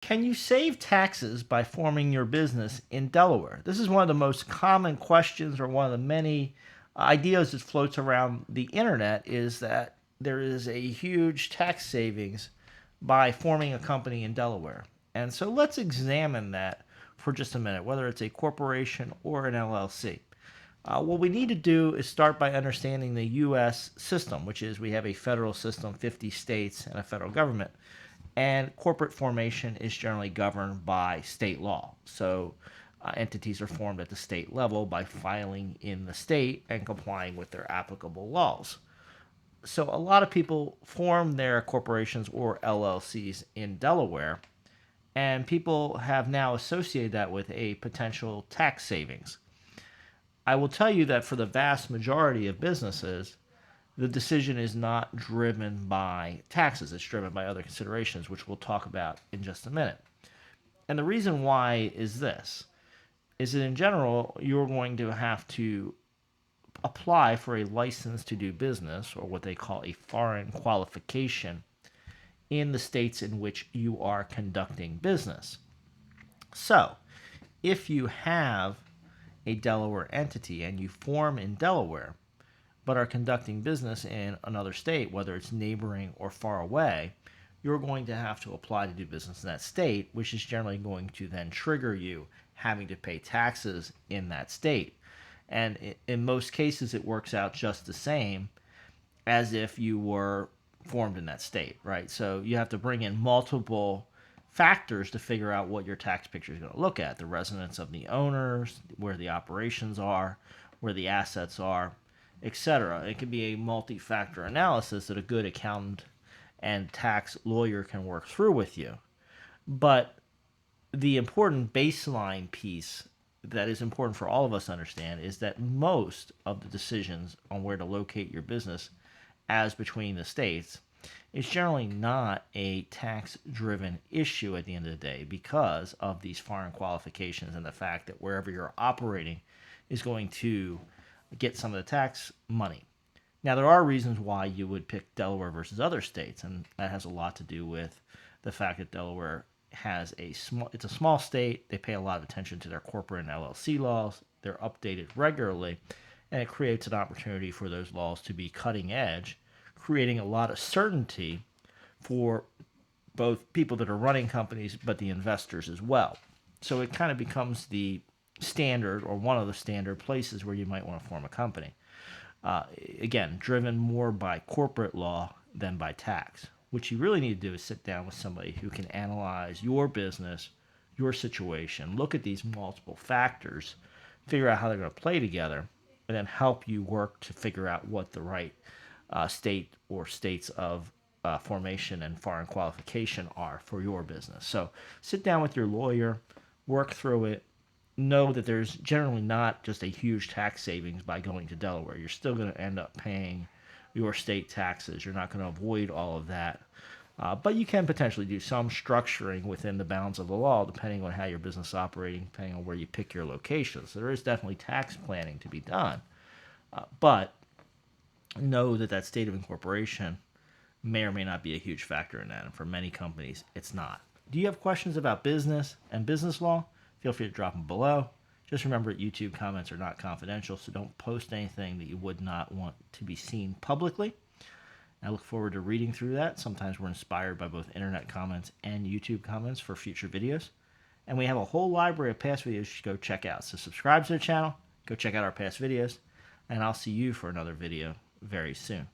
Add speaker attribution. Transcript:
Speaker 1: Can you save taxes by forming your business in Delaware? This is one of the most common questions, or one of the many ideas that floats around the internet, is that there is a huge tax savings by forming a company in Delaware. And so let's examine that for just a minute, whether it's a corporation or an LLC. What we need to do is start by understanding the U.S. system, which is we have a federal system, 50 states, and a federal government. And corporate formation is generally governed by state law. So entities are formed at the state level by filing in the state and complying with their applicable laws. So a lot of people form their corporations or LLCs in Delaware, and people have now associated that with a potential tax savings. I will tell you that for the vast majority of businesses, the decision is not driven by taxes. It's driven by other considerations, which we'll talk about in just a minute. And the reason why is that in general, you're going to have to apply for a license to do business, or what they call a foreign qualification, in the states in which you are conducting business. So, if you have a Delaware entity and you form in Delaware, but are conducting business in another state, whether it's neighboring or far away, you're going to have to apply to do business in that state, which is generally going to then trigger you having to pay taxes in that state. And in most cases, it works out just the same as if you were formed in that state, right? So you have to bring in multiple factors to figure out what your tax picture is going to look at: the residence of the owners, where the operations are, where the assets are, etc. It can be a multi-factor analysis that a good accountant and tax lawyer can work through with you. But the important baseline piece that is important for all of us to understand is that most of the decisions on where to locate your business as between the states is generally not a tax driven issue at the end of the day, because of these foreign qualifications and the fact that wherever you're operating is going to get some of the tax money. Now, there are reasons why you would pick Delaware versus other states, and that has a lot to do with the fact that Delaware has it's a small state. They pay a lot of attention to their corporate and LLC laws. They're updated regularly, and it creates an opportunity for those laws to be cutting edge, creating a lot of certainty for both people that are running companies, but the investors as well. So it kind of becomes the standard, or one of the standard places where you might want to form a company. Again, driven more by corporate law than by tax. What you really need to do is sit down with somebody who can analyze your business, your situation, look at these multiple factors, figure out how they're going to play together, and then help you work to figure out what the right state or states of formation and foreign qualification are for your business. So sit down with your lawyer, work through it. Know that there's generally not just a huge tax savings by going to Delaware. You're still going to end up paying your state taxes. You're not going to avoid all of that. But you can potentially do some structuring within the bounds of the law, depending on how your business is operating, depending on where you pick your location. So there is definitely tax planning to be done. But know that that state of incorporation may or may not be a huge factor in that. And for many companies, it's not. Do you have questions about business and business law? Feel free to drop them below. Just remember that YouTube comments are not confidential, so don't post anything that you would not want to be seen publicly. I look forward to reading through that. Sometimes we're inspired by both internet comments and YouTube comments for future videos. And we have a whole library of past videos you should go check out. So subscribe to the channel, go check out our past videos, and I'll see you for another video very soon.